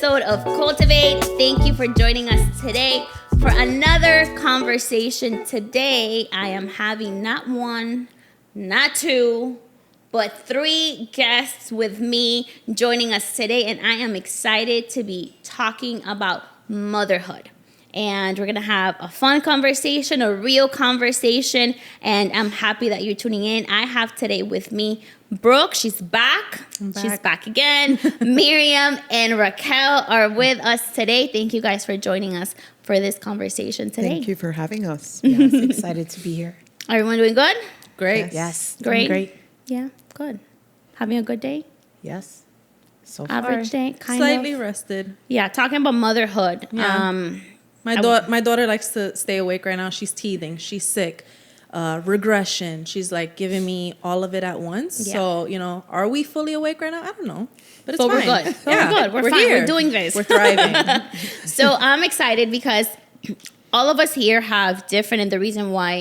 episode of Cultivate. Thank you for joining us today for another conversation. Today, I am having not one, not two, but 3 guests with me joining us today, and I am excited to be talking about motherhood. And we're going to have a fun conversation, a real conversation, and I'm happy that you're tuning in. I have today with me Brooke. She's back. She's back again. Miriam and Raquel are with us today. Thank you guys for joining us for this conversation today. Thank you for having us. Yes, excited to be here. Everyone doing good? Great. Yes. Great. Yeah, good. Having a good day? Yes. So Average day? Slightly rested. Yeah, talking about motherhood. Yeah. My daughter likes to stay awake right now. She's teething. She's sick. Regression. She's like giving me all of it at once. Yeah. So, are we fully awake right now? I don't know. But it's fine. We're good. Yeah. We're good. We're fine. Here. We're doing this. We're thriving. So I'm excited because all of us here have different, and the reason why,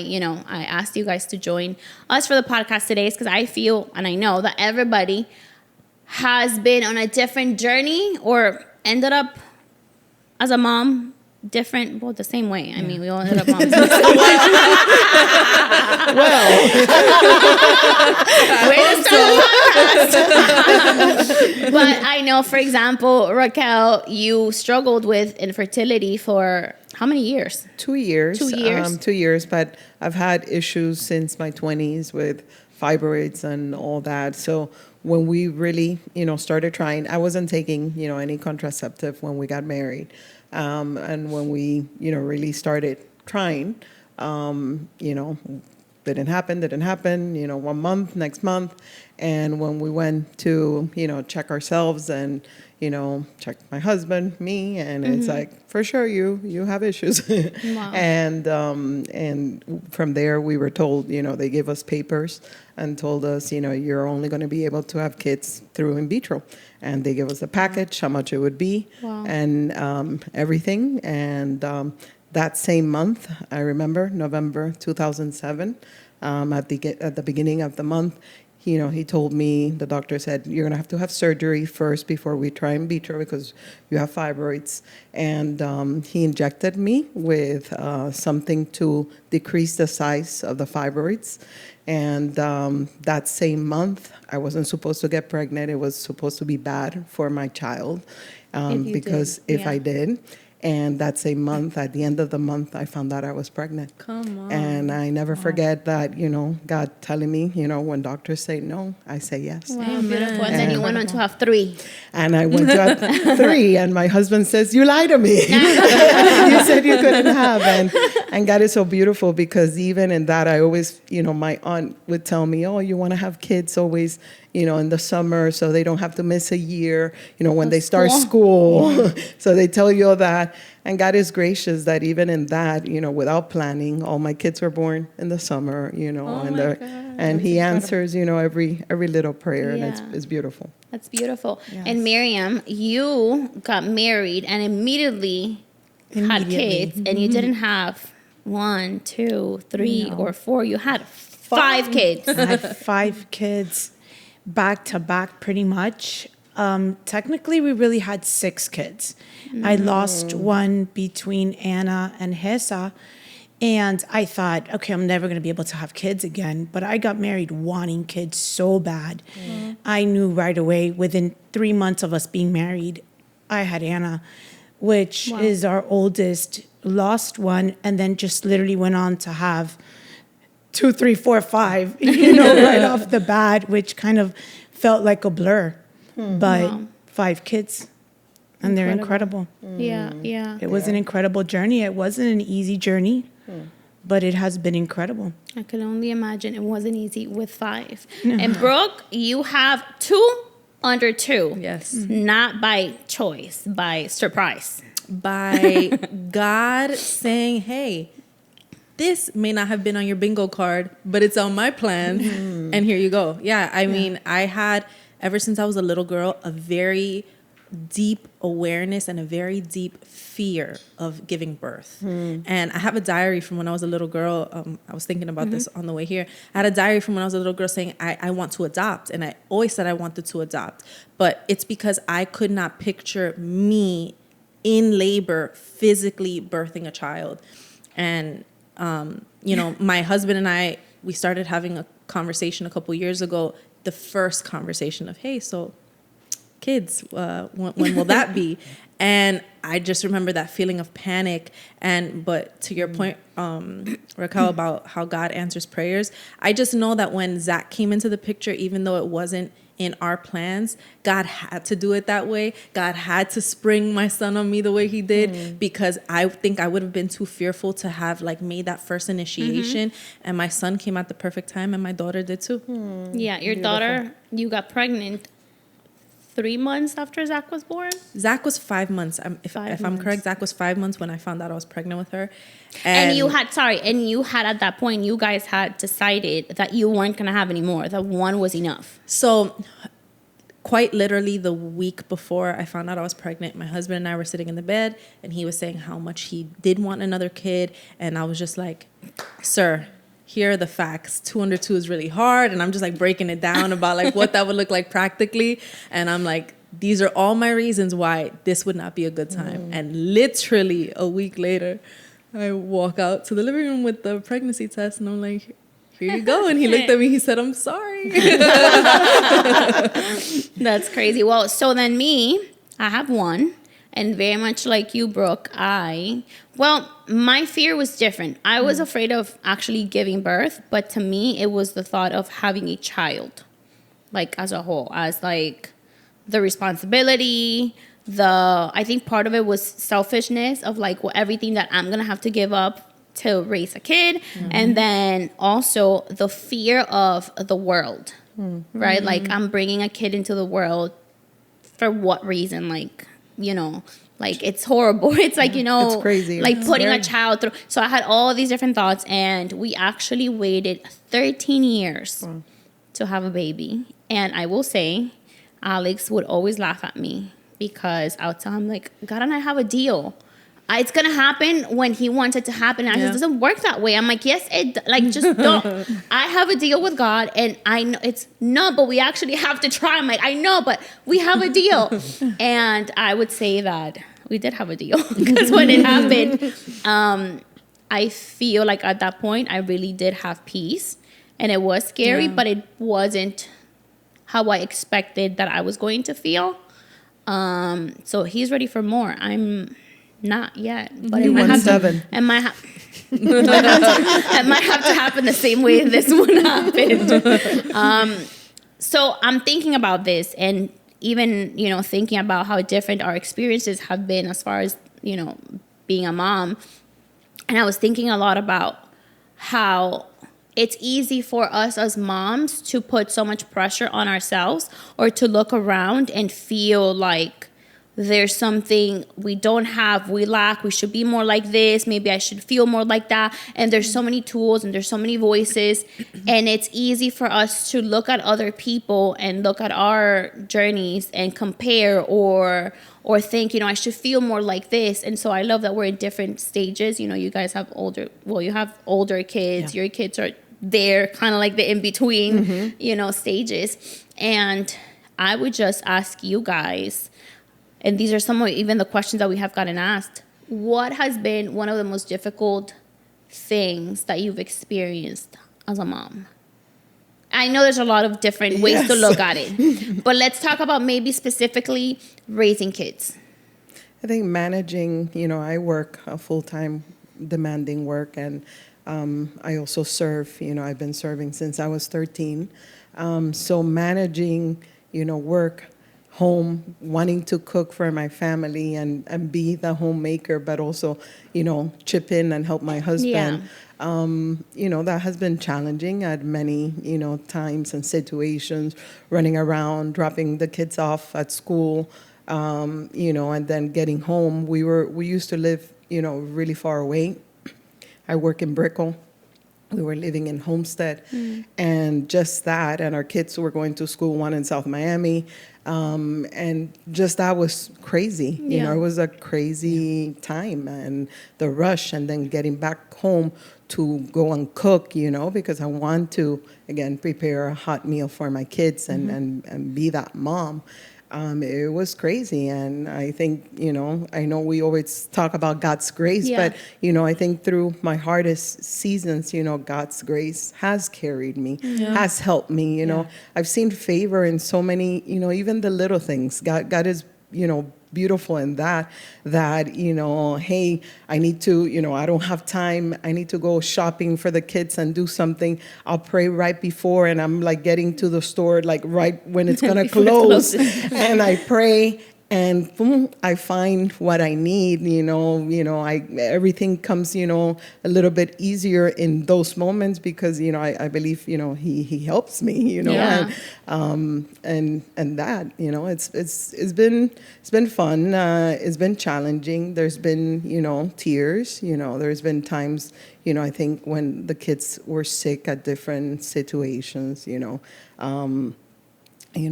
I asked you guys to join us for the podcast today is because I feel, and I know that everybody has been on a different journey or ended up as a mom different, the same way. I mean, we all ended up moms. Way to start the podcast. But I know, for example, Raquel, you struggled with infertility for how many years? 2 years. 2 years. 2 years, but I've had issues since my 20s with fibroids and all that. So when we really, started trying, I wasn't taking, any contraceptive when we got married. And when we, really started trying, didn't happen, 1 month, next month. And when we went to, check ourselves and, check my husband, me, and it's like, for sure, you have issues. Wow. And from there, we were told, they gave us papers and told us, you're only going to be able to have kids through in vitro. And they gave us a package, how much it would be, wow. And everything. And that same month, I remember, November 2007, at the beginning of the month, he told me, the doctor said, you're going to have surgery first before we try in vitro because you have fibroids. And he injected me with something to decrease the size of the fibroids. And that same month, I wasn't supposed to get pregnant. It was supposed to be bad for my child if I did. And that same month, at the end of the month, I found out I was pregnant. Come on. And I never forget that, God telling me, when doctors say no, I say yes. Wow, beautiful. And then you went on to have 3. And I went to have 3, and my husband says, you lied to me. You said you couldn't have. And God is so beautiful because even in that, I always, my aunt would tell me, oh, you want to have kids always, in the summer so they don't have to miss a year, when they start school. So they tell you all that. And God is gracious that even in that, without planning, all my kids were born in the summer, and He answers, every little prayer, and it's beautiful. That's beautiful. Yes. And Miriam, you got married and immediately had kids, and you didn't have 1, 2, 3, or 4. You had 5 kids. I had 5 kids back to back pretty much. Technically, we really had 6 kids. I lost one between Anna and Hesa, and I thought, okay, I'm never going to be able to have kids again. But I got married wanting kids so bad. I knew right away, within 3 months of us being married, I had Anna, which is our oldest, lost one, and then just literally went on to have 2, 3, 4, 5, right off the bat, which kind of felt like a blur. But 5 kids, and they're incredible. Yeah. It was an incredible journey. It wasn't an easy journey, but it has been incredible. I can only imagine it wasn't easy with 5. And Brooke, you have 2 under 2. Yes. Not by choice, by surprise. By God saying, hey, this may not have been on your bingo card, but it's on my plan, and here you go. Yeah, I mean, I had, ever since I was a little girl, a very deep awareness and a very deep fear of giving birth. And I have a diary from when I was a little girl. I was thinking about this on the way here. I had a diary from when I was a little girl saying, I want to adopt. And I always said I wanted to adopt. But it's because I could not picture me in labor physically birthing a child. And, my husband and I, we started having a conversation a couple years ago, the first conversation of, hey, so kids, when will that be? And I just remember that feeling of panic. But to your point, Raquel, about how God answers prayers, I just know that when Zach came into the picture, even though it wasn't in our plans, God had to do it that way. God had to spring my son on me the way he did, because I think I would have been too fearful to have made that first initiation. And my son came at the perfect time, and my daughter did too. Yeah, your daughter, you got pregnant 3 months after Zach was born? Zach was 5 months. If I'm correct, Zach was 5 months when I found out I was pregnant with her. And you had at that point, you guys had decided that you weren't going to have any more, that one was enough. So quite literally the week before I found out I was pregnant, my husband and I were sitting in the bed, and he was saying how much he did want another kid. And I was just like, sir, here are the facts. 2 under 2 is really hard. And I'm just breaking it down about what that would look like practically. And I'm like, these are all my reasons why this would not be a good time. And literally a week later, I walk out to the living room with the pregnancy test, and I'm like, here you go. And he looked at me, he said, I'm sorry. That's crazy. Well, so then I have one. And very much like you, Brooke, my fear was different. I was afraid of actually giving birth, but to me, it was the thought of having a child, as a whole, as the responsibility, I think part of it was selfishness of everything that I'm going to have to give up to raise a kid. And then also the fear of the world, right? I'm bringing a kid into the world for what reason? It's horrible. It's it's crazy. Putting a child through. So I had all these different thoughts, and we actually waited 13 years to have a baby. And I will say, Alex would always laugh at me because I would tell him God and I have a deal. It's going to happen when he wants it to happen. And I said, it doesn't work that way. I'm like, yes, just don't. I have a deal with God, and I know but we actually have to try. I'm like, I know, but we have a deal. And I would say that we did have a deal because when it happened, I feel at that point, I really did have peace, and it was scary, but it wasn't how I expected that I was going to feel. So he's ready for more. I'm not yet, but it might have to, it might have to happen the same way this one happened. So I'm thinking about this, and even thinking about how different our experiences have been as far as being a mom. And I was thinking a lot about how it's easy for us as moms to put so much pressure on ourselves, or to look around and feel like there's something we don't have, we lack, we should be more like this, maybe I should feel more like that. And there's so many tools and there's so many voices, and it's easy for us to look at other people and look at our journeys and compare or think, I should feel more like this. And so I love that we're in different stages. You guys have you have older kids, your kids are there, kind of the in-between, stages. And I would just ask you guys, and these are some of even the questions that we have gotten asked. What has been one of the most difficult things that you've experienced as a mom? I know there's a lot of different ways to look at it, but let's talk about maybe specifically raising kids. I think managing, I work a full-time demanding work, and I also serve, I've been serving since I was 13. So managing, work, home, wanting to cook for my family and be the homemaker, but also, chip in and help my husband. That has been challenging at many, times and situations, running around, dropping the kids off at school, and then getting home. We used to live, really far away. I work in Brickell. We were living in Homestead, and just that, and our kids were going to school, one in South Miami, And just that was crazy. You know, it was a crazy time, and the rush, and then getting back home to go and cook, you know, because I want to, again, prepare a hot meal for my kids and be that mom. It was crazy. And I think, you know, I know we always talk about God's grace, but, you know, I think through my hardest seasons, you know, God's grace has carried me, has helped me, you know. I've seen favor in so many, you know, even the little things. God is, you know, beautiful in that, you know, hey, I need to, you know, I don't have time. I need to go shopping for the kids and do something. I'll pray right before, and I'm like getting to the store, like right when it's going to close. And I pray, and boom, I find what I need, you know, everything comes, you know, a little bit easier in those moments because, you know, I believe, you know, he helps me, you know, and that, you know, it's been fun. It's been challenging. There's been, you know, tears, you know, there's been times, you know, I think when the kids were sick at different situations, you know,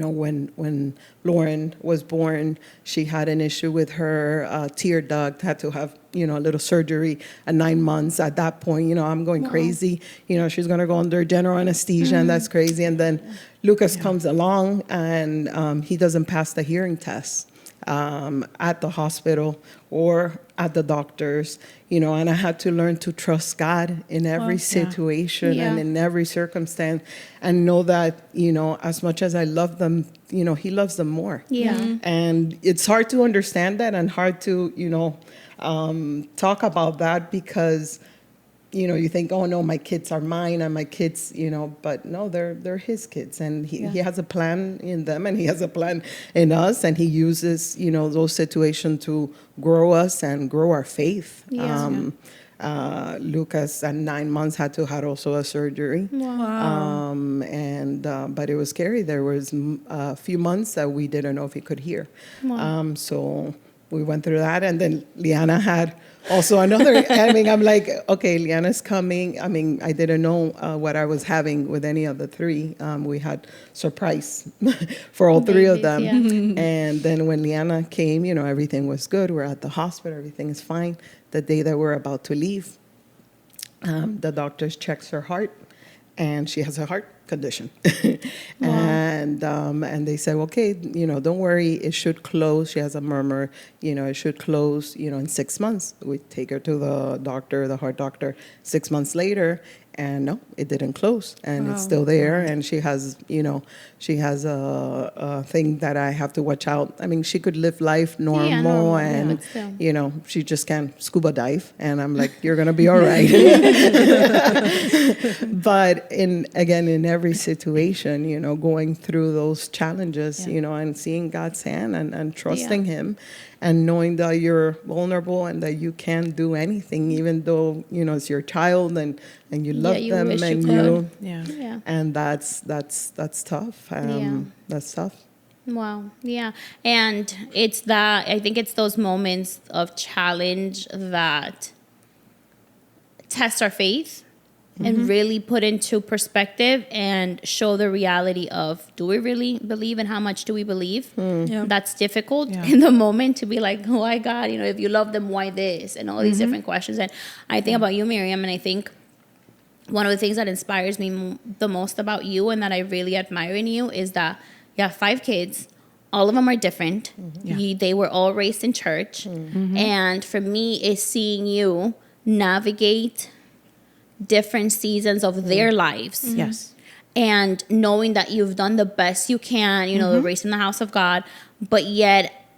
when Lauren was born, she had an issue with her tear duct, had to have, you know, a little surgery at 9 months. At that point, you know, I'm going crazy. You know, she's going to go under general anesthesia, and that's crazy. And then Lucas comes along, and he doesn't pass the hearing test at the hospital or at the doctors, you know, and I had to learn to trust God in every situation and in every circumstance, and know that, you know, as much as I love them, you know, he loves them more. And it's hard to understand that, and hard to, you know, talk about that, because, you know, you think, oh no, my kids are mine, and my kids, you know, but no, they're his kids, and he has a plan in them, and he has a plan in us, and he uses, you know, those situations to grow us and grow our faith. Lucas at 9 months had to have also a surgery. But it was scary. There was a few months that we didn't know if he could hear. So we went through that, and then Liana had also another. I mean, I'm like, okay, Liana's coming. I mean, I didn't know what I was having with any of the three. We had surprise for all three of them. And then when Liana came, you know, everything was good. We're at the hospital. Everything is fine. The day that we're about to leave, the doctors checks her heart, and she has a heart condition. And they said, okay, you know, don't worry, it should close. She has a murmur, you know, it should close, you know, in 6 months. We take her to the doctor, the heart doctor, 6 months later, and no, it didn't close, and it's still there. And she has, you know, a thing that I have to watch out. I mean, she could live life normal, and you know, she just can't scuba dive, and I'm like, you're gonna be all right. But in every situation, you know, going through those challenges, you know, and seeing God's hand, and trusting Him, and knowing that you're vulnerable and that you can't do anything, even though, you know, it's your child, and you love them, and and that's tough. That's tough. Wow. Yeah. And it's that, I think it's those moments of challenge that test our faith and really put into perspective and show the reality of, do we really believe, and how much do we believe? That's difficult in the moment, to be like, oh my God, you know, if you love them, why this? And all these different questions. And I think about you, Miriam, and I think one of the things that inspires me the most about you, and that I really admire in you, is that you have 5 kids. All of them are different. They were all raised in church. And for me, is seeing you navigate different seasons of their lives. And knowing that you've done the best you can, you know, raised in the house of God, but yet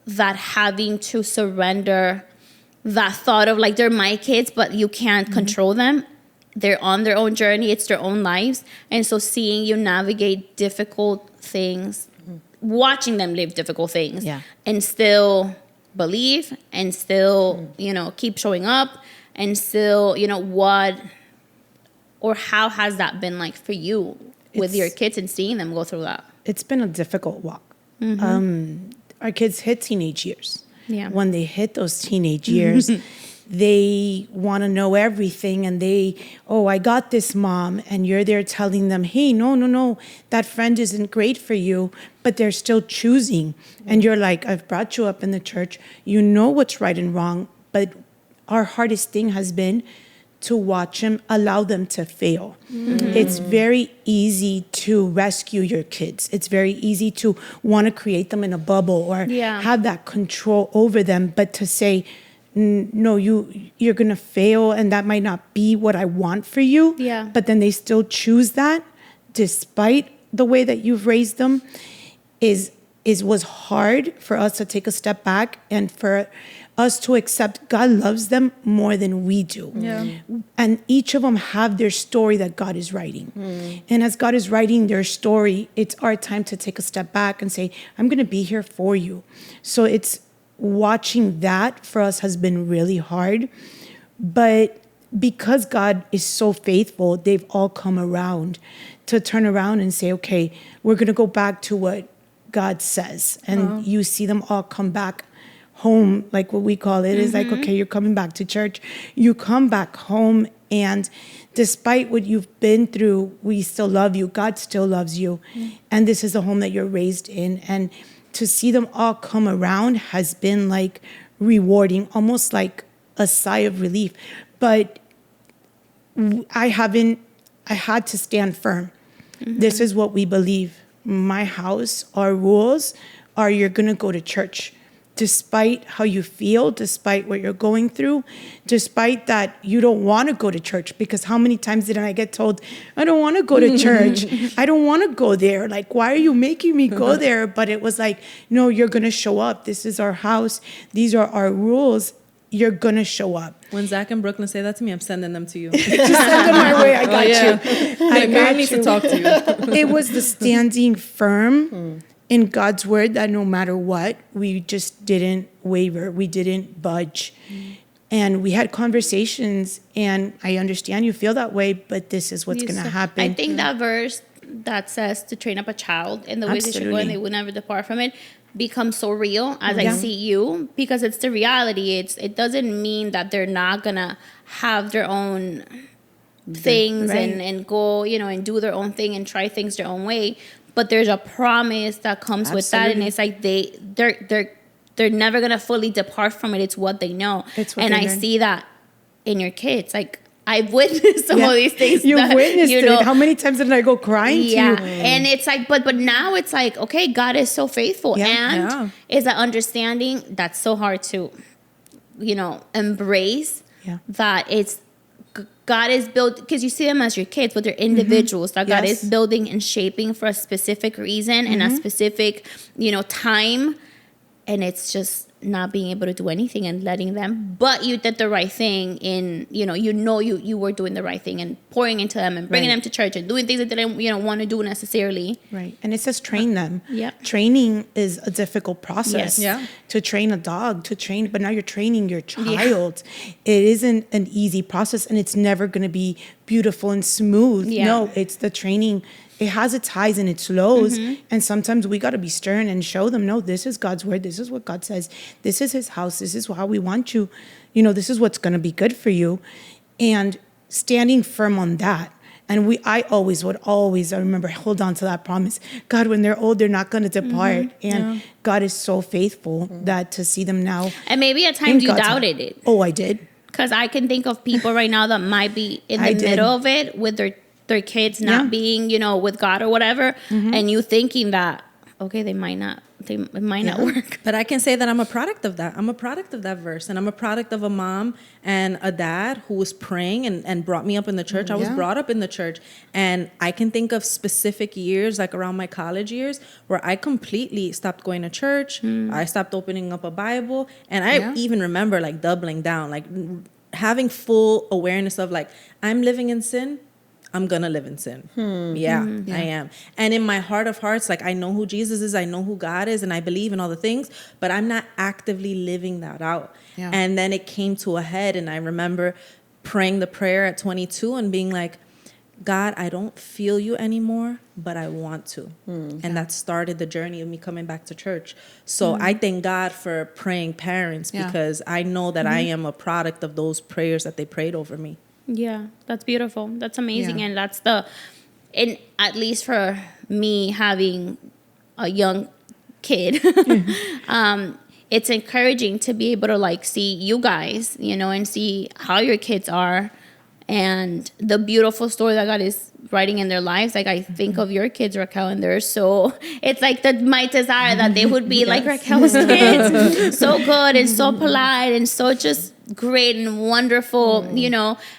that having to surrender that thought of like, they're my kids, but you can't control them. They're on their own journey. It's their own lives. And so seeing you navigate difficult things, watching them live difficult things, and still believe, and still, you know, keep showing up, and still, you know, what or how has that been like for you with your kids and seeing them go through that? It's been a difficult walk. Our kids hit teenage years. When they hit those teenage years, they want to know everything, and I got this, mom, and you're there telling them, hey, no, that friend isn't great for you, but they're still choosing. And you're like, I've brought you up in the church, you know what's right and wrong, but our hardest thing has been to watch them, allow them to fail. It's very easy to rescue your kids. It's very easy to want to create them in a bubble or have that control over them, but to say, no, you're going to fail, and that might not be what I want for you. Yeah. But then they still choose that despite the way that you've raised them was hard for us to take a step back and for us to accept God loves them more than we do. Yeah. And each of them have their story that God is writing. And as God is writing their story, it's our time to take a step back and say, I'm going to be here for you. So it's watching that for us has been really hard. But because God is so faithful, they've all come around to turn around and say, okay, we're going to go back to what God says. And you see them all come back home, like what we call it, is like, okay, you're coming back to church. You come back home, and despite what you've been through, we still love you. God still loves you. And this is the home that you're raised in. And to see them all come around has been like rewarding, almost like a sigh of relief. But I had to stand firm. This is what we believe. My house, our rules are you're going to go to church. Despite how you feel, despite what you're going through, despite that you don't want to go to church, because how many times did I get told, I don't want to go to church. I don't want to go there. Like, why are you making me go there? But it was like, no, you're going to show up. This is our house. These are our rules. You're going to show up. When Zach and Brooklyn say that to me, I'm sending them to you. Just send them my way. I got you. I got need you. to talk to you. It was the standing firm in God's word that no matter what, we just didn't waver. We didn't budge. And we had conversations, and I understand you feel that way, but this is what's going to happen. I think that verse that says to train up a child in the ways they should go and they will never depart from it becomes so real as I see you, because it's the reality. It doesn't mean that they're not going to have their own things and go, and do their own thing and try things their own way. But there's a promise that comes with that, and it's like they're never gonna fully depart from it. It's what they know, and I see that in your kids. Like, I've witnessed some of these things. You've witnessed it. How many times did I go crying to you? And it's like, but now it's like, okay, God is so faithful, and is that understanding that's so hard to, embrace. That it's. God is built, because you see them as your kids, but they're individuals that God is building and shaping for a specific reason and a specific, time. And it's just not being able to do anything and letting them. But you did the right thing in, you were doing the right thing and pouring into them and bringing them to church and doing things that they didn't, want to do necessarily. Right. And it says train them. Yep. Training is a difficult process. Yes. To train a dog, but now you're training your child. It isn't an easy process, and it's never going to be beautiful and smooth. No, it's the training. It has its highs and its lows. And sometimes we got to be stern and show them, no, this is God's word. This is what God says. This is his house. This is how we want you. This is what's going to be good for you. And standing firm on that. And I remember, hold on to that promise. God, when they're old, they're not going to depart. And God is so faithful that to see them now. And maybe at times you doubted it. Oh, I did. Because I can think of people right now that might be in the middle of it with their kids not being, with God or whatever, and you thinking that, okay, it might not work. But I can say that I'm a product of that. I'm a product of that verse, and I'm a product of a mom and a dad who was praying and brought me up in the church. I was brought up in the church, and I can think of specific years, like around my college years, where I completely stopped going to church. I stopped opening up a Bible, and I even remember like doubling down, like having full awareness of like, I'm living in sin. I'm going to live in sin. I am. And in my heart of hearts, like, I know who Jesus is. I know who God is. And I believe in all the things. But I'm not actively living that out. Yeah. And then it came to a head. And I remember praying the prayer at 22 and being like, God, I don't feel you anymore, but I want to. And that started the journey of me coming back to church. So I thank God for praying parents, because I know that I am a product of those prayers that they prayed over me. Yeah, that's beautiful. That's amazing. Yeah. And and at least for me having a young kid, it's encouraging to be able to like see you guys, and see how your kids are and the beautiful story that God is writing in their lives. Like I think of your kids, Raquel, and it's like my desire that they would be like Raquel's kids, so good and so polite and so just great and wonderful,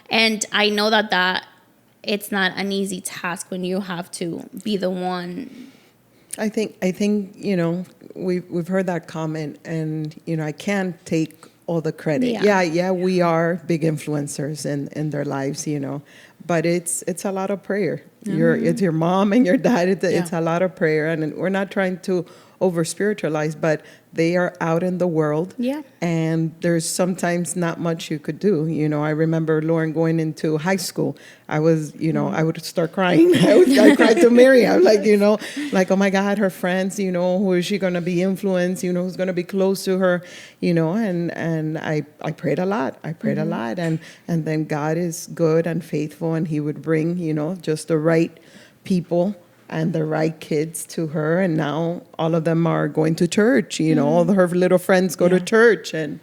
and I know that it's not an easy task when you have to be the one. I think we've heard that comment, and I can't take all the credit. Yeah, we are big influencers in their lives, but it's a lot of prayer. It's your mom and your dad. It's a lot of prayer, and we're not trying to over spiritualize, but they are out in the world. Yeah. And there's sometimes not much you could do. I remember Lauren going into high school. I was, I would start crying. I cried to Mary. I'm like, like, oh my God, her friends, who is she going to be influenced, who's going to be close to her, and I prayed a lot. I prayed a lot. And then God is good and faithful, and he would bring, just the right people and the right kids to her, and now all of them are going to church. All of her little friends go to church, and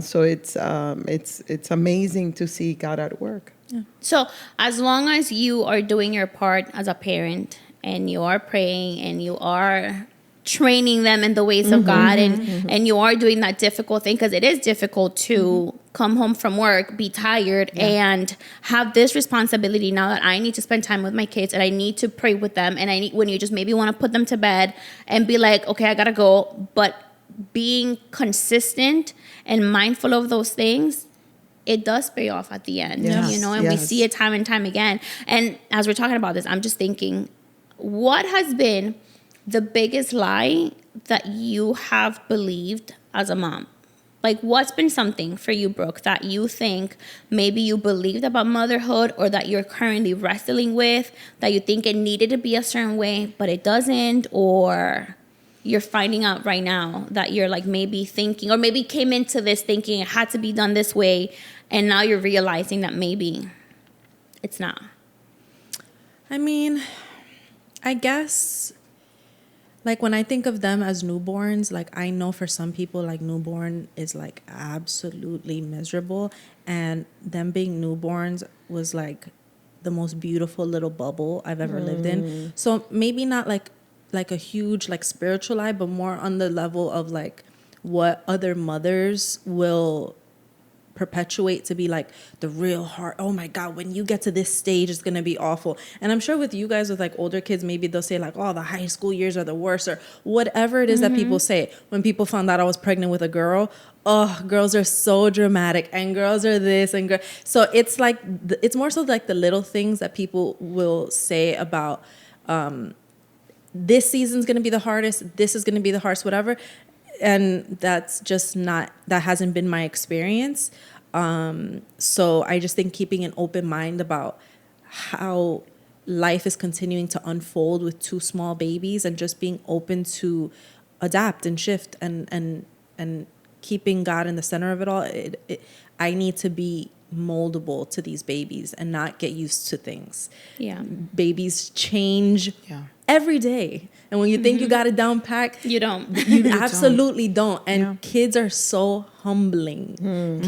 so it's amazing to see God at work. Yeah. So as long as you are doing your part as a parent, and you are praying, and you are training them in the ways of God, and you are doing that difficult thing, because it is difficult to come home from work, be tired, and have this responsibility now that I need to spend time with my kids, and I need to pray with them, and when you just maybe want to put them to bed and be like, okay, I gotta go, but being consistent and mindful of those things, it does pay off at the end, and we see it time and time again. And as we're talking about this, I'm just thinking, what has been the biggest lie that you have believed as a mom? Like, what's been something for you, Brooke, that you think maybe you believed about motherhood, or that you're currently wrestling with, that you think it needed to be a certain way, but it doesn't, or you're finding out right now that you're like maybe thinking, or maybe came into this thinking it had to be done this way, and now you're realizing that maybe it's not? I mean, I guess, like, when I think of them as newborns, like, I know for some people, like, newborn is like absolutely miserable, and them being newborns was like the most beautiful little bubble I've ever lived in. So maybe not like a huge like spiritual lie, but more on the level of like what other mothers will perpetuate to be like the real hard, oh my God, when you get to this stage, it's going to be awful. And I'm sure with you guys with like older kids, maybe they'll say like, oh, the high school years are the worst, or whatever it is that people say. When people found out I was pregnant with a girl, oh, girls are so dramatic, and girls are this, and so it's like, it's more so like the little things that people will say about, this season's going to be the hardest, this is going to be the hardest, whatever. And that's just not, that hasn't been my experience. So I just think keeping an open mind about how life is continuing to unfold with two small babies, and just being open to adapt and shift, and keeping God in the center of it all. I need to be moldable to these babies and not get used to things. Yeah. Babies change every day. And when you think you got it down packed, you don't. You absolutely don't. And kids are so humbling.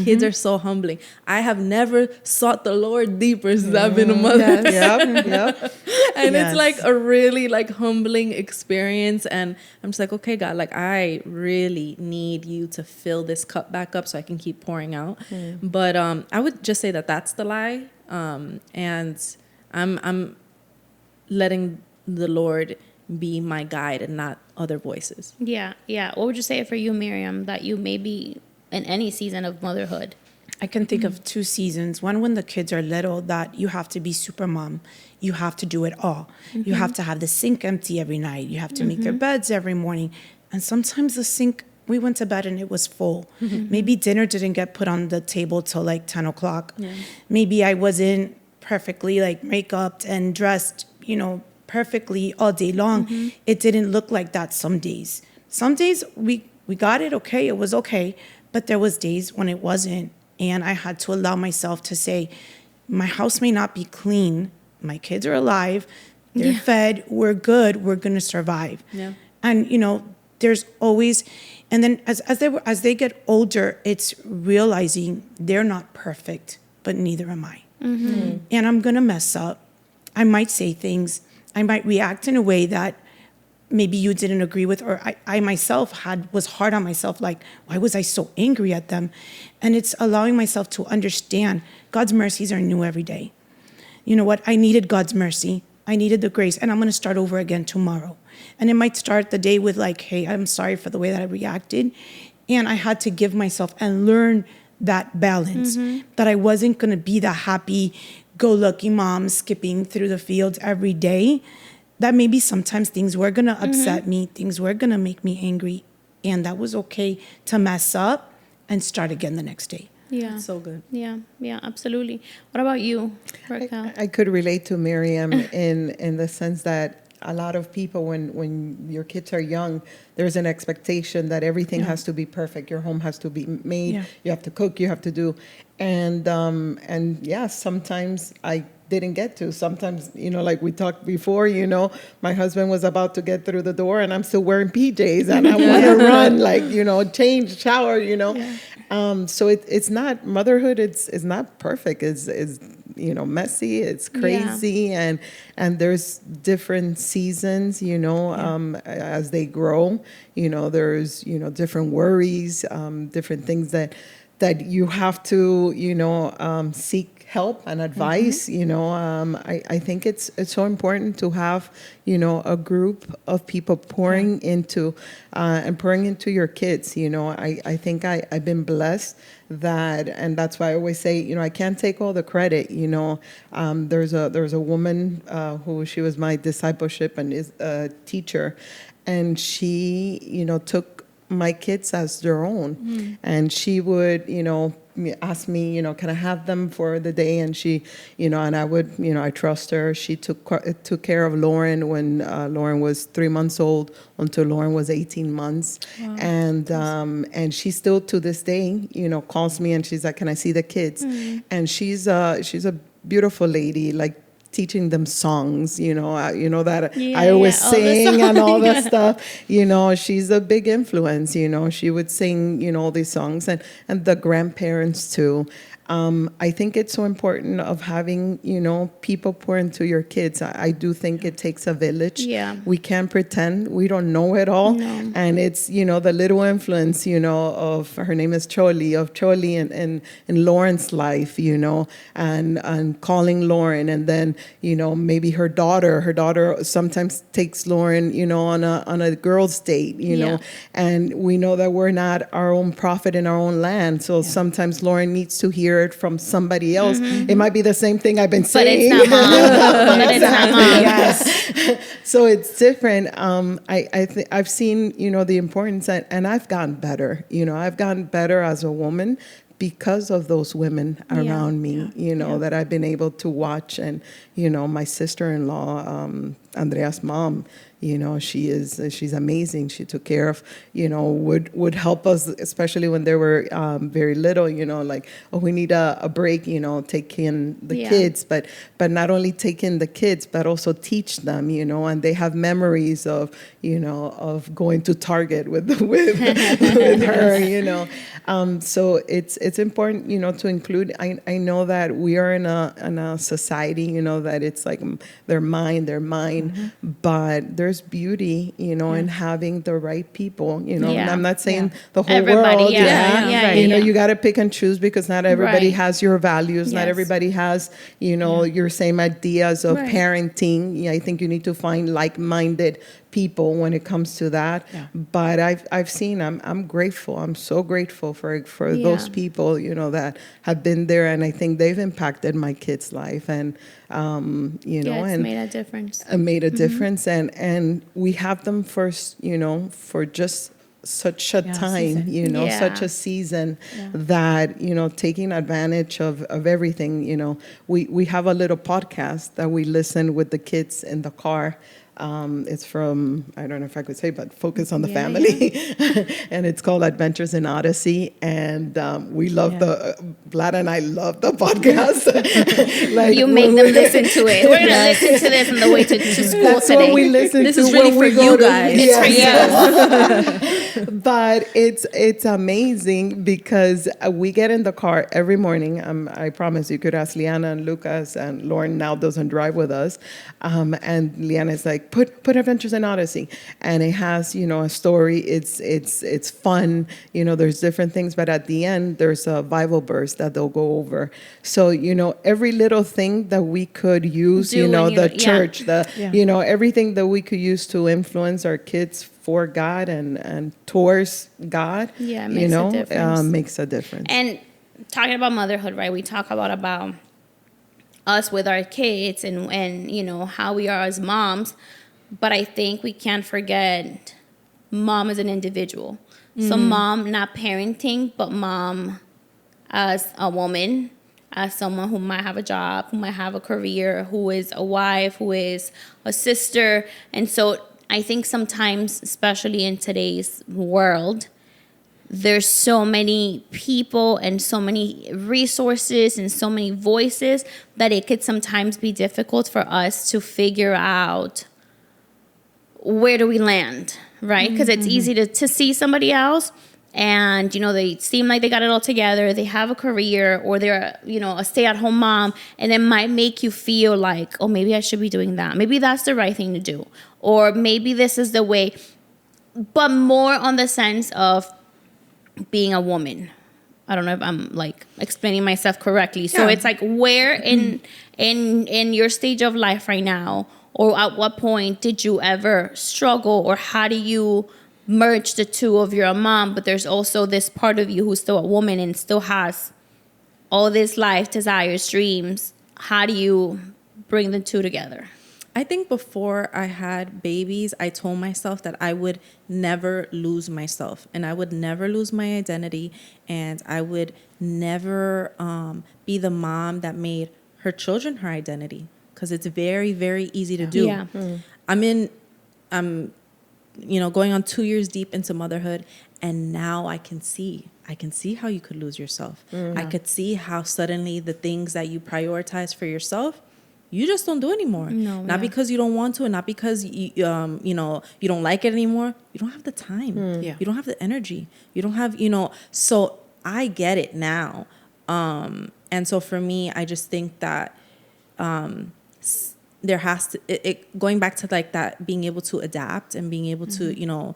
Kids are so humbling. I have never sought the Lord deeper since I've been a mother. Yep. And it's like a really like humbling experience. And I'm just like, okay, God, like I really need you to fill this cup back up so I can keep pouring out. But I would just say that that's the lie. And I'm letting the Lord be my guide and not other voices. Yeah. What would you say for you, Miriam, that you may be in any season of motherhood? I can think of two seasons. One, when the kids are little, that you have to be super mom. You have to do it all. You have to have the sink empty every night. You have to make their beds every morning. And sometimes the sink, we went to bed and it was full. Maybe dinner didn't get put on the table till like 10 o'clock. Maybe I wasn't perfectly like makeup and dressed, perfectly all day long. It didn't look like that some days. Some days we got it okay, it was okay, but there was days when it wasn't, and I had to allow myself to say, my house may not be clean, my kids are alive, they're fed, we're good, we're gonna survive. Yeah. And there's always, and then as they get older, it's realizing they're not perfect, but neither am I. And I'm gonna mess up. I might say things, I might react in a way that maybe you didn't agree with, or I myself was hard on myself, like, why was I so angry at them? And it's allowing myself to understand God's mercies are new every day. You know what? I needed God's mercy. I needed the grace, and I'm going to start over again tomorrow. And it might start the day with like, hey, I'm sorry for the way that I reacted. And I had to give myself and learn that balance, that I wasn't going to be the happy-go-lucky mom skipping through the fields every day. That maybe sometimes things were going to upset me, things were going to make me angry, and that was okay to mess up and start again the next day. Yeah. So good. Yeah, absolutely. What about you, Raquel? I could relate to Miriam in the sense that a lot of people, when your kids are young, there's an expectation that everything has to be perfect. Your home has to be made. Yeah. You have to cook. You have to do, and yeah, sometimes I didn't get to. Sometimes, like we talked before, my husband was about to get through the door and I'm still wearing PJs and I want to run, like, change, shower, So it's not, motherhood, it's not perfect. It's messy, it's crazy, and there's different seasons, as they grow, there's, different worries, different things that you have to, seek help and advice. I think it's so important to have, a group of people pouring into your kids. I think I've been blessed that, and that's why I always say, I can't take all the credit. There's a woman who, she was my discipleship and is a teacher, and she, took my kids as their own. And she would, ask me, can I have them for the day? And she, and I would, I trust her. She took care of Lauren when Lauren was 3 months old until Lauren was 18 months. Wow. And she still to this day, calls me and she's like, can I see the kids? And she's a beautiful lady, like, teaching them songs, that I always sing and all that stuff. She's a big influence. She would sing, all these songs, and the grandparents too. I think it's so important of having, people pour into your kids. I do think it takes a village. Yeah. We can't pretend we don't know it all. No. And it's, the little influence, of, her name is Choli, and in Lauren's life, and calling Lauren. And then, maybe her daughter sometimes takes Lauren, on a girl's date, and we know that we're not our own prophet in our own land. So sometimes Lauren needs to hear it from somebody else. It might be the same thing I've been saying. But it's not mom. But it's not mom. Yes. So it's different. I've seen, the importance, and I've gotten better. I've gotten better as a woman because of those women around me, that I've been able to watch. And, my sister-in-law, Andrea's mom, she's amazing. She took care of, would help us, especially when they were very little, like, oh, we need a break, take in the kids, but not only take in the kids, but also teach them, and they have memories of, of going to Target with her, so it's important, to include. I know that we are in a society, that it's like they're mine, but there's beauty, in having the right people, and I'm not saying the whole everybody, world, you got to pick and choose because not everybody has your values, not everybody has, your same ideas of parenting. I think you need to find like-minded people when it comes to that. But I've seen, I'm grateful. I'm so grateful for those people, that have been there, and I think they've impacted my kid's life, and it's and made a difference. Made a difference, and we have them first, for just such a time, season. you know, Yeah. such a season that, you know, taking advantage of everything, you know, we have a little podcast that we listen with the kids in the car. It's from, I don't know if I could say, but Focus on the Family. And it's called Adventures in Odyssey. And we love Vlad and I love the podcast. Like, You make them listen to it. We're gonna listen to this on the way to school that's today. what we listen This to is really when we for go you to- guys. It's for Yes. you. But it's amazing because we get in the car every morning. I promise you could ask Liana and Lucas, and Lauren now doesn't drive with us. And Liana is like, put Adventures in Odyssey, and it has, you know, a story. It's fun. You know, there's different things, but at the end there's a Bible verse that they'll go over. So, you know, every little thing that we could use, Do you know, when you- the church, Yeah. you know, everything that we could use to influence our kids for God and towards God, Yeah, it you makes a know, difference. makes a difference. And talking about motherhood, right? We talk about us with our kids and you know how we are as moms, but I think we can't forget mom as an individual. So mom, not parenting, but mom as a woman, as someone who might have a job, who might have a career, who is a wife, who is a sister. And so I think sometimes, especially in today's world, there's so many people and so many resources and so many voices that it could sometimes be difficult for us to figure out where do we land, right? Because it's easy to see somebody else and, you know, they seem like they got it all together. They have a career or they're, you know, a stay-at-home mom, and it might make you feel like, oh, maybe I should be doing that. Maybe that's the right thing to do. Or maybe this is the way, but more on the sense of being a woman. I don't know if I'm like explaining myself correctly. So it's like where in your stage of life right now, or at what point did you ever struggle, or how do you merge the two of you're a mom, but there's also this part of you who's still a woman and still has all this life, desires, dreams. How do you bring the two together? I think before I had babies, I told myself that I would never lose myself and I would never lose my identity, and I would never be the mom that made her children her identity, because it's very, very easy to do. Yeah. I'm you know, going on 2 years deep into motherhood, and now I can see how you could lose yourself. I could see how suddenly the things that you prioritize for yourself, you just don't do anymore. Not because you don't want to, and not because you know, you don't like it anymore. You don't have the time. You don't have the energy. You don't have, you know. So I get it now, and so for me, I just think that there has to going back to like that, being able to adapt and being able to, you know,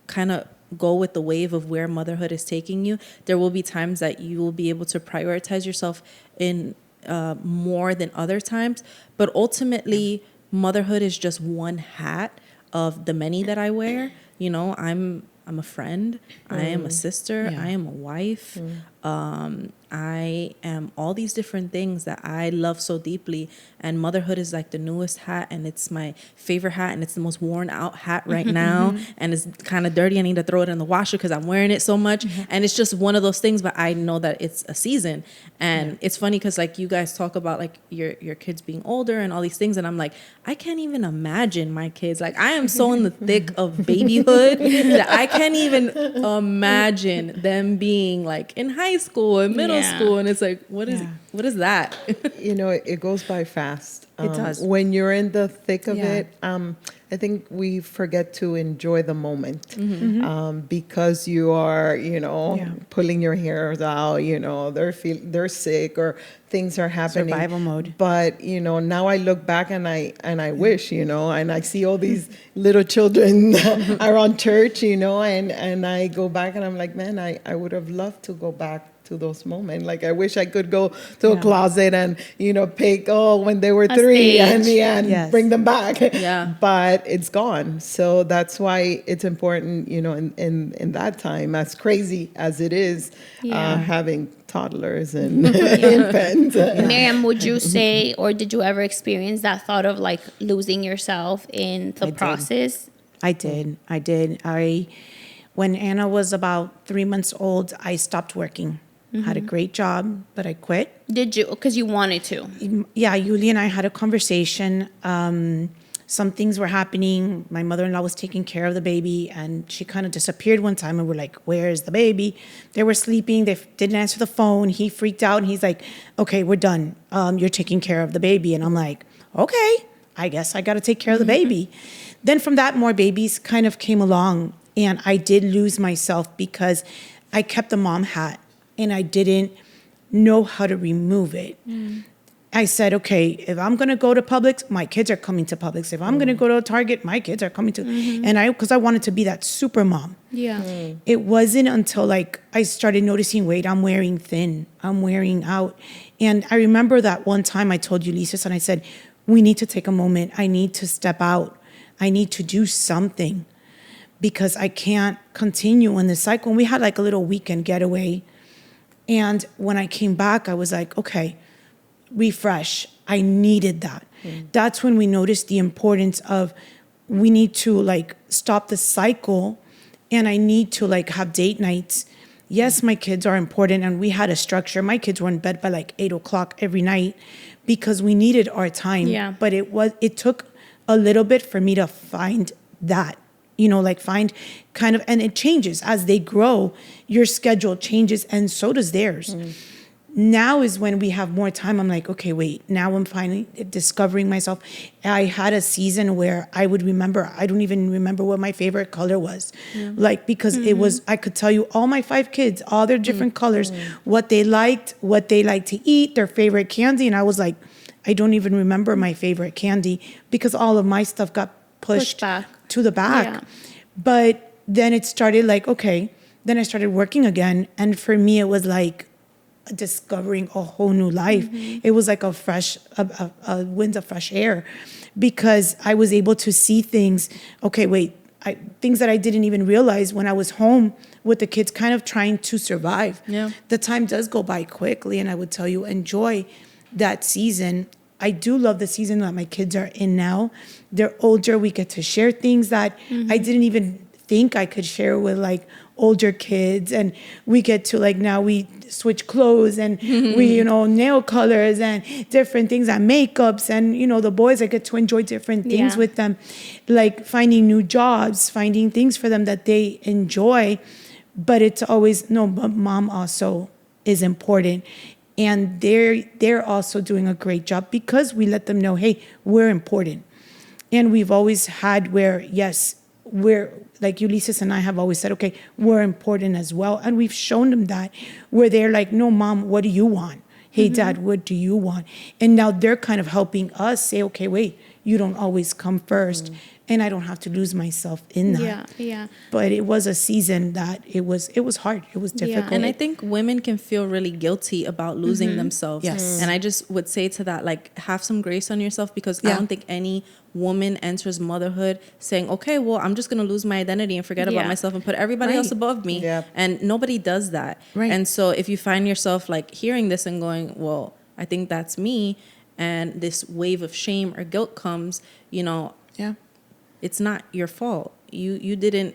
kind of go with the wave of where motherhood is taking you. There will be times that you will be able to prioritize yourself in more than other times, but ultimately motherhood is just one hat of the many that I wear. You know, I'm a friend, I am a sister, I am a wife, I am all these different things that I love so deeply, and motherhood is like the newest hat, and it's my favorite hat, and it's the most worn out hat right now, and it's kind of dirty. I need to throw it in the washer because I'm wearing it so much, and it's just one of those things, but I know that it's a season. And it's funny because like you guys talk about like your kids being older and all these things, and I'm like, I can't even imagine my kids. Like I am so in the thick of babyhood that I can't even imagine them being like in high school and middle school, and it's like, what is that? You know, it goes by fast. It does. When you're in the thick of it, I think we forget to enjoy the moment because you are, you know, pulling your hairs out. You know, they're sick or things are happening. Survival mode. But you know, now I look back and I wish, you know, and I see all these little children around church, you know, and I go back and I'm like, man, I would have loved to go back to those moments. Like I wish I could go to a closet and, you know, pick when they were 3 and bring them back. But it's gone. So that's why it's important, you know, in that time, as crazy as it is, having toddlers and infants. Miriam, would you say, or did you ever experience that thought of like losing yourself in the process? I did. When Anna was about 3 months old, I stopped working. Had a great job, but I quit. Did you? Because you wanted to. Yeah, Yuli and I had a conversation. Some things were happening. My mother-in-law was taking care of the baby, and she kind of disappeared one time, and we're like, where is the baby? They were sleeping. They didn't answer the phone. He freaked out, and he's like, okay, we're done. You're taking care of the baby. And I'm like, okay, I guess I got to take care of the baby. Then from that, more babies kind of came along, and I did lose myself because I kept the mom hat, and I didn't know how to remove it. I said, okay, if I'm going to go to Publix, my kids are coming to Publix. If I'm going to go to Target, my kids are coming to, and because I wanted to be that super mom. Yeah. It wasn't until like I started noticing, wait, I'm wearing thin, I'm wearing out. And I remember that one time I told Ulysses, and I said, we need to take a moment. I need to step out. I need to do something because I can't continue in this cycle. And we had like a little weekend getaway. And when I came back, I was like, okay, refresh. I needed that. That's when we noticed the importance of we need to like stop the cycle, and I need to like have date nights. Yes, my kids are important, and we had a structure. My kids were in bed by like 8:00 every night because we needed our time. Yeah. But it took a little bit for me to find that, like find kind of, and it changes as they grow. Your schedule changes, and so does theirs. Now is when we have more time. I'm like, okay, wait, now I'm finally discovering myself. I had a season where I don't even remember what my favorite color was. Like, because it was, I could tell you all my 5 kids, all their different colors, what they liked to eat, their favorite candy. And I was like, I don't even remember my favorite candy because all of my stuff got pushed back to the back. Yeah. But then it started like, okay, then I started working again. And for me, it was like discovering a whole new life. It was like a wind of fresh air because I was able to see things. Okay, wait, things that I didn't even realize when I was home with the kids kind of trying to survive. Yeah. The time does go by quickly, and I would tell you, enjoy that season. I do love the season that my kids are in now. They're older. We get to share things that I didn't even think I could share with like older kids, and we get to like now we switch clothes and we nail colors and different things and makeups, and the boys, I get to enjoy different things with them, like finding new jobs, finding things for them that they enjoy. But it's always but mom also is important, and they're also doing a great job because we let them know, hey, we're important. And we've always had where, yes, we're like Ulysses and I have always said, okay, we're important as well. And we've shown them that, where they're like, no, mom, what do you want? Hey, dad, what do you want? And now they're kind of helping us say, okay, wait, you don't always come first. And I don't have to lose myself in that. Yeah. But it was a season that it was hard. It was difficult. And I think women can feel really guilty about losing themselves. Yes. And I just would say to that, like, have some grace on yourself, because I don't think any woman enters motherhood saying, okay, well, I'm just going to lose my identity and forget about myself and put everybody else above me. Yeah. And nobody does that. Right. And so if you find yourself like hearing this and going, well, I think that's me, and this wave of shame or guilt comes, it's not your fault. You didn't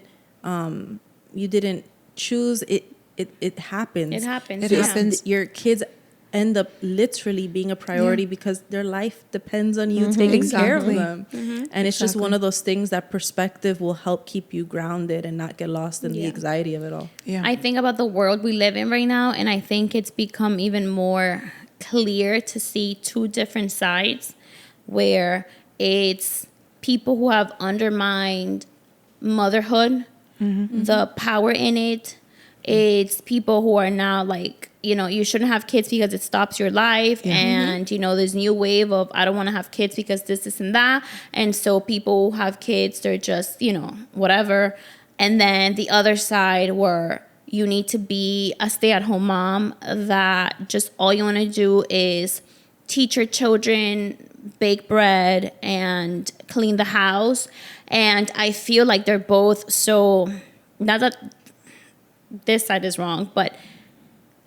choose it. It happens. It happens. It happens. Your kids end up literally being a priority because their life depends on you taking care of Exactly. them. And it's just one of those things that perspective will help keep you grounded and not get lost in the anxiety of it all. Yeah. I think about the world we live in right now, and I think it's become even more clear to see 2 different sides, where it's people who have undermined motherhood, the power in it. It's people who are now like, you shouldn't have kids because it stops your life. And, there's new wave of, I don't want to have kids because this and that. And so people who have kids, they're just, whatever. And then the other side where you need to be a stay-at-home mom that just all you want to do is teach your children, bake bread, and clean the house. And I feel like they're both so, not that this side is wrong, but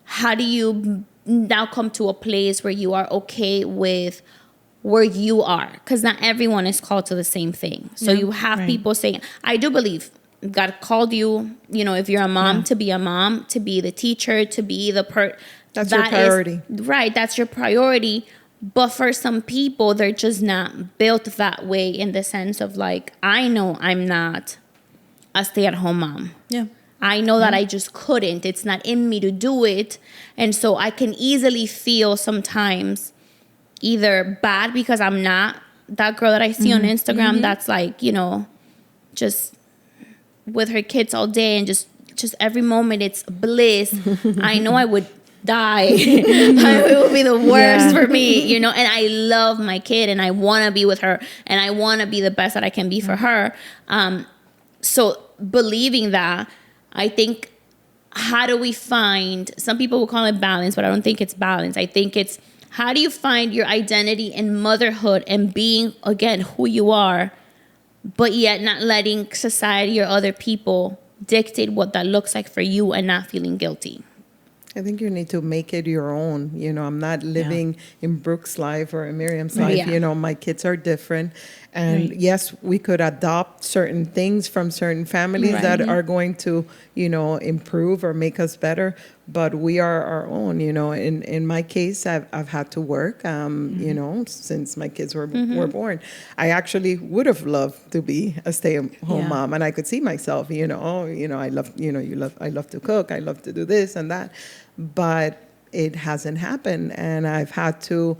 how do you now come to a place where you are okay with where you are? Because not everyone is called to the same thing. So you have people saying, I do believe God called you, if you're a mom, to be a mom, to be the teacher, to be the That's your priority. Right, that's your priority. But for some people, they're just not built that way, in the sense of like, I know I'm not a stay-at-home mom. Yeah. I know that I just couldn't. It's not in me to do it. And so I can easily feel sometimes either bad because I'm not that girl that I see on Instagram that's like, just with her kids all day and just every moment it's bliss. I know I would die. It would be the worst for me, and I love my kid and I want to be with her and I want to be the best that I can be for her. So believing that, I think, how do we find, some people will call it balance, but I don't think it's balance. I think it's, how do you find your identity in motherhood and being, again, who you are, but yet not letting society or other people dictate what that looks like for you and not feeling guilty? I think you need to make it your own. I'm not living in Brooke's life or in Miriam's life. Yeah. My kids are different. And yes, we could adopt certain things from certain families that are going to, improve or make us better. But we are our own. In my case, I've had to work, since my kids were born. I actually would have loved to be a stay-at-home mom, and I could see myself. I love, I love to cook. I love to do this and that, but it hasn't happened, and I've had to,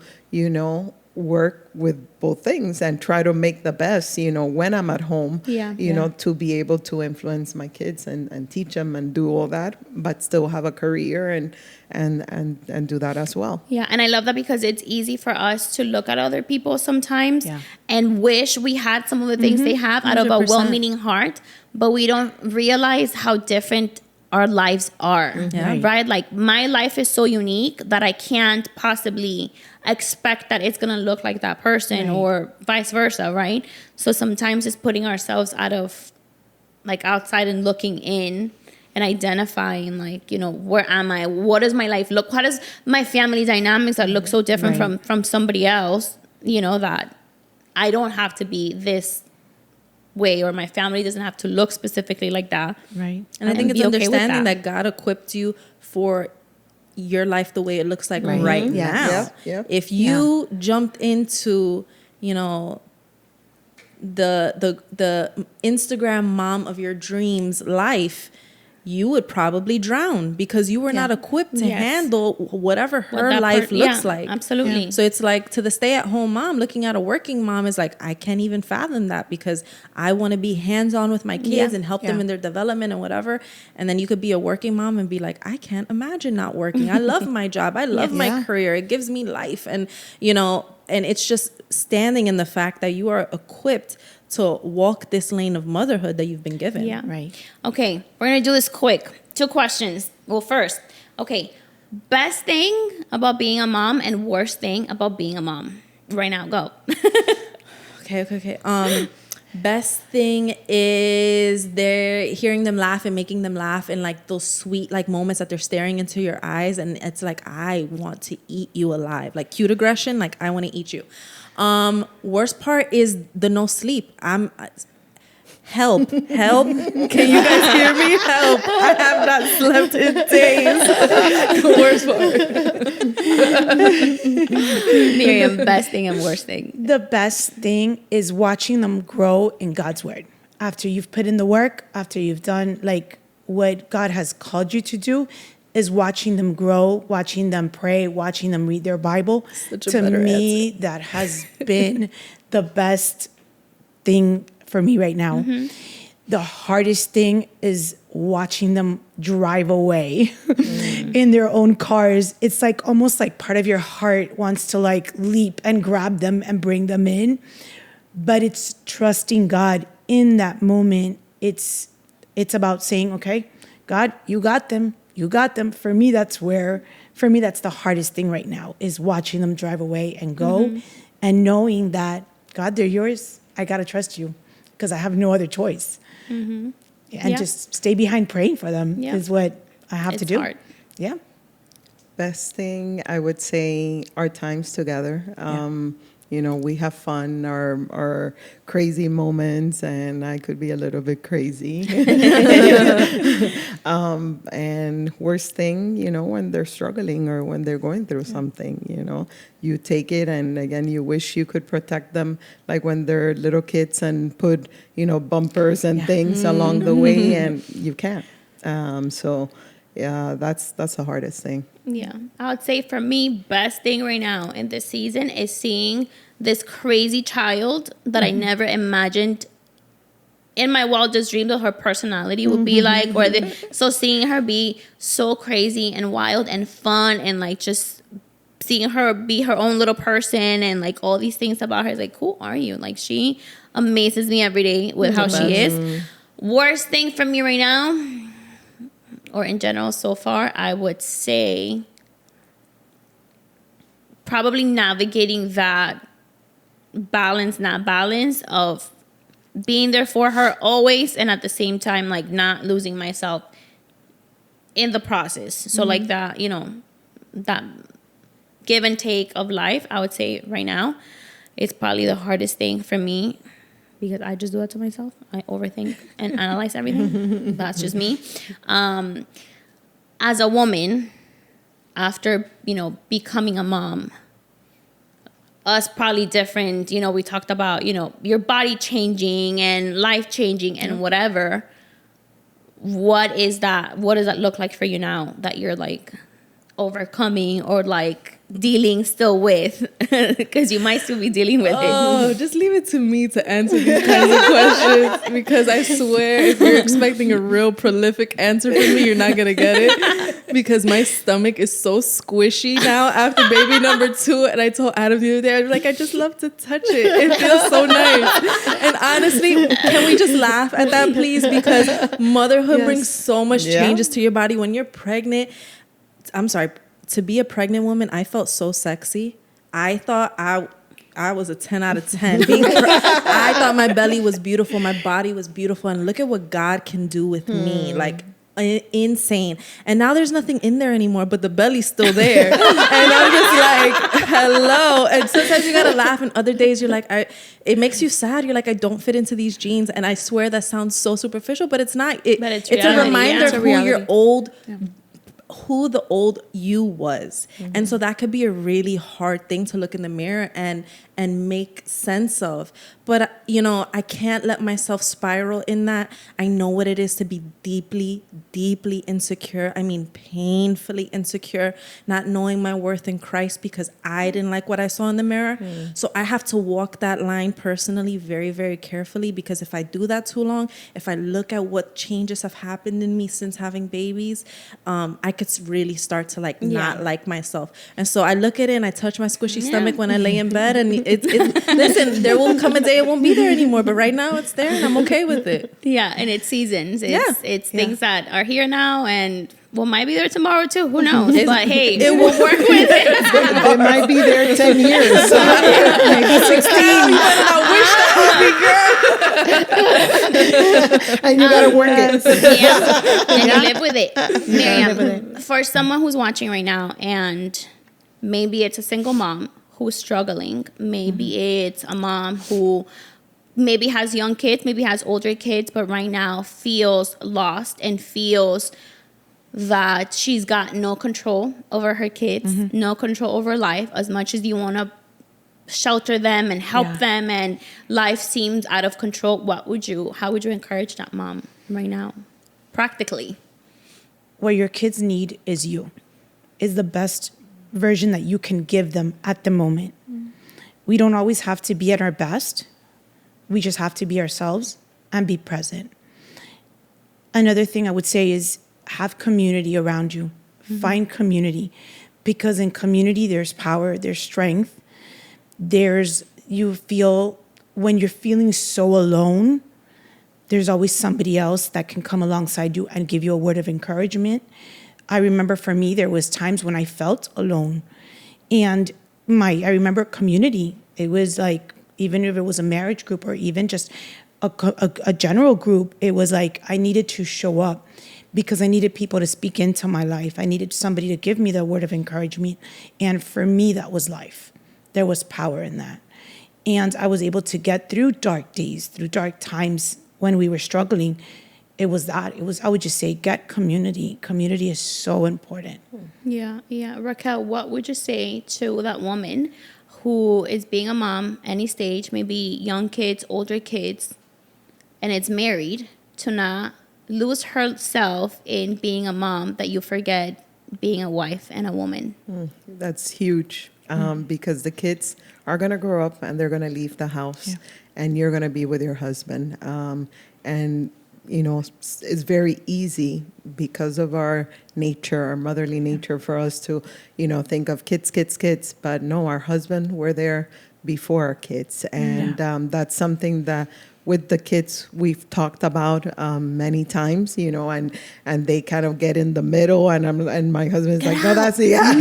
work with both things and try to make the best, when I'm at home, to be able to influence my kids and teach them and do all that, but still have a career and do that as well. Yeah, and I love that because it's easy for us to look at other people sometimes and wish we had some of the things they have out of a 100%. well-meaning heart, but we don't realize how different our lives are, right? Like, my life is so unique that I can't possibly expect that it's going to look like that person or vice versa, right? So sometimes it's putting ourselves outside and looking in and identifying, like, where am I? What does my life look? How does my family dynamics that look so different from somebody else, that I don't have to be this way, or my family doesn't have to look specifically like that. Right. And I think it's be okay with understanding that. that God equipped you for your life the way it looks like right now. Yep. If you jumped into, the Instagram mom of your dreams life, you would probably drown because you were not equipped to handle whatever her life looks like. Absolutely. So it's like, to the stay-at-home mom, looking at a working mom is like, I can't even fathom that because I want to be hands-on with my kids and help them in their development and whatever. And then you could be a working mom and be like, I can't imagine not working. I love my job. I love my career. It gives me life. And, and it's just standing in the fact that you are equipped to walk this lane of motherhood that you've been given. Yeah. Right. Okay, we're going to do this quick. 2 questions. Well, first, okay, best thing about being a mom and worst thing about being a mom. Right now, go. Okay. Best thing is they're hearing them laugh and making them laugh, and like those sweet like moments that they're staring into your eyes, and it's like, I want to eat you alive. Like cute aggression, like I want to eat you. Worst part is the no sleep. Help. Can you guys hear me? Help. I have not slept in days. The worst part. Miriam, best thing and worst thing. The best thing is watching them grow in God's word. After you've put in the work, after you've done like what God has called you to do, is watching them grow, watching them pray, watching them read their Bible. To me, that has been the best thing for me right now. The hardest thing is watching them drive away in their own cars. It's like almost like part of your heart wants to like leap and grab them and bring them in. But it's trusting God in that moment. It's about saying, okay, God, you got them. You got them. For me, that's the hardest thing right now, is watching them drive away and go and knowing that, God, they're yours. I got to trust you because I have no other choice. And just stay behind praying for them is what I have to do. Hard. Yeah. Best thing, I would say, our times together. we have fun, our crazy moments, and I could be a little bit crazy. And worst thing, when they're struggling or when they're going through something, you take it, and again, you wish you could protect them, like when they're little kids, and put, bumpers and things along the way, and you can't. So yeah, that's the hardest thing. Yeah. I would say for me, best thing right now in this season is seeing this crazy child that I never imagined in my wildest dreams of her personality would be like, so seeing her be so crazy and wild and fun, and like just seeing her be her own little person, and like all these things about her is like, who are you? Like, she amazes me every day with how she is. Worst thing for me right now, or in general so far, I would say probably navigating that balance of being there for her always, and at the same time, like, not losing myself in the process. So like that, that give and take of life, I would say right now, it's probably the hardest thing for me, because I just do that to myself. I overthink and analyze everything. That's just me. As a woman, after, becoming a mom, us probably different, we talked about, your body changing and life changing and whatever. What does that look like for you now that you're like overcoming or like dealing still with? Because you might still be dealing with it. Oh, just leave it to me to answer these kinds of questions, because I swear if you're expecting a real prolific answer from me, you're not gonna get it, because my stomach is so squishy now after baby number 2. And I told Adam the other day, I was like, I just love to touch it. It feels so nice. And honestly, can we just laugh at that, please? Because motherhood brings so much changes to your body. When you're pregnant, I'm sorry, to be a pregnant woman, I felt so sexy. I thought I was a 10 out of 10. I thought my belly was beautiful. My body was beautiful. And look at what God can do with me. Like, insane. And now there's nothing in there anymore, but the belly's still there. And I'm just like, hello. And sometimes you gotta laugh, and other days you're like, it makes you sad. You're like, I don't fit into these jeans. And I swear that sounds so superficial, but it's not. It's a reminder of who your old... who the old you was. And so that could be a really hard thing to look in the mirror and make sense of. But, I can't let myself spiral in that. I know what it is to be deeply, deeply insecure. I mean, painfully insecure, not knowing my worth in Christ because I didn't like what I saw in the mirror. So I have to walk that line personally very, very carefully, because if I do that too long, if I look at what changes have happened in me since having babies, I could really start to not like myself. And so I look at it and I touch my squishy stomach when I lay in bed, and it's listen, there will come a day it won't be there anymore, but right now it's there and I'm okay with it. Yeah, and it's seasons. It's things that are here now and might be there tomorrow too. Who knows? But hey, it will work with it. It might be there 10 years. Maybe 16. I wish that would be good. And you gotta work it. Yeah, and you live with it. Miriam, for someone who's watching right now, and maybe it's a single mom who's struggling, maybe it's a mom who maybe has young kids, maybe has older kids, but right now feels lost and feels that she's got no control over her kids, no control over life, as much as you want to shelter them and help them, and life seems out of control. How would you encourage that mom right now, practically? What your kids need is you, is the best version that you can give them at the moment. We don't always have to be at our best. We just have to be ourselves and be present. Another thing I would say is have community around you. Find community, because in community there's power, there's strength. You feel, when you're feeling so alone, there's always somebody else that can come alongside you and give you a word of encouragement. I remember for me, there was times when I felt alone. And I remember community. It was like, even if it was a marriage group or even just a general group, it was like I needed to show up because I needed people to speak into my life. I needed somebody to give me the word of encouragement. And for me, that was life. There was power in that. And I was able to get through dark days, through dark times when we were struggling. It was that. It was, I would just say, get community. Community is so important. Yeah, yeah. Raquel, what would you say to that woman who is being a mom, any stage, maybe young kids, older kids, and is married, to not lose herself in being a mom, that you forget being a wife and a woman? That's huge, because the kids are going to grow up and they're going to leave the house, and you're going to be with your husband. And, it's very easy because of our nature, our motherly nature, for us to, think of kids, kids, kids. But no, our husband, we're there before our kids. And that's something that with the kids we've talked about many times, and they kind of get in the middle, and my husband's like, no, that's yeah.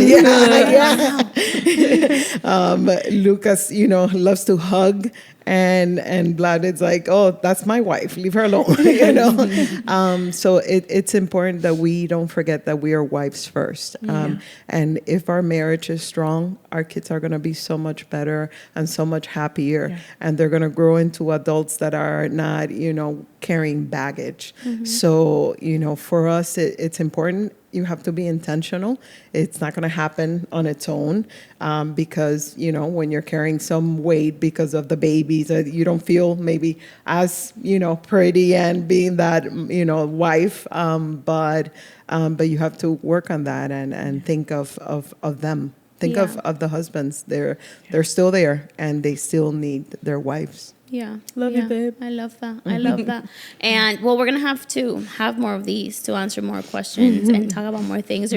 Lucas, loves to hug, and Vlad is like, oh, that's my wife, leave her alone. So it's important that we don't forget that we are wives first. And if our marriage is strong, our kids are going to be so much better and so much happier, and they're going to grow into adults that are not, carrying baggage. So, for us, it's important. You have to be intentional. It's not going to happen on its own, because, when you're carrying some weight because of the babies, you don't feel maybe as, pretty and being that, wife. But you have to work on that and think of them. Think of the husbands. They're still there, and they still need their wives. Yeah. Love you, babe. I love that. I love that. And well, we're going to have more of these to answer more questions and talk about more things.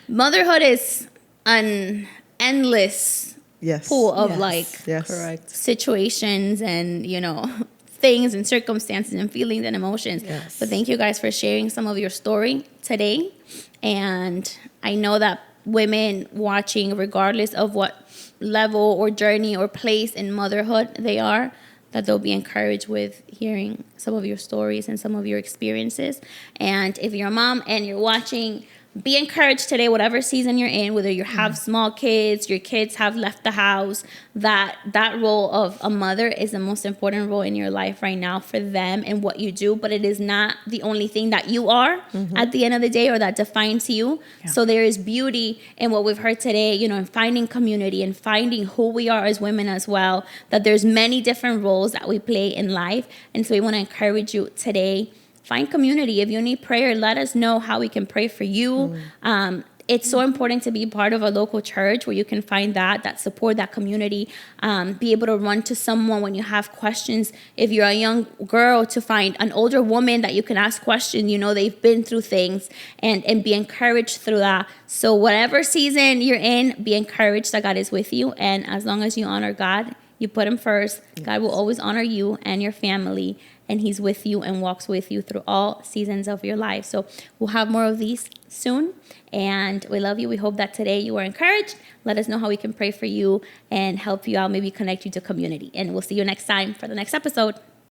Motherhood is an endless pool of Correct. situations and, things and circumstances and feelings and emotions. Yes. But thank you guys for sharing some of your story today. And I know that women watching, regardless of what level or journey or place in motherhood they are, that they'll be encouraged with hearing some of your stories and some of your experiences. And if you're a mom and you're watching, be encouraged today, whatever season you're in, whether you have small kids, your kids have left the house, that role of a mother is the most important role in your life right now for them and what you do. But it is not the only thing that you are at the end of the day, or that defines you. Yeah. So there is beauty in what we've heard today, in finding community and finding who we are as women as well, that there's many different roles that we play in life. And so we want to encourage you today. Find community. If you need prayer, let us know how we can pray for you. It's so important to be part of a local church where you can find that support, that community, be able to run to someone when you have questions. If you're a young girl, to find an older woman that you can ask questions, they've been through things, and be encouraged through that. So whatever season you're in, be encouraged that God is with you. And as long as you honor God, you put him first, God will always honor you and your family. And he's with you and walks with you through all seasons of your life. So we'll have more of these soon. And we love you. We hope that today you were encouraged. Let us know how we can pray for you and help you out, maybe connect you to community. And we'll see you next time for the next episode.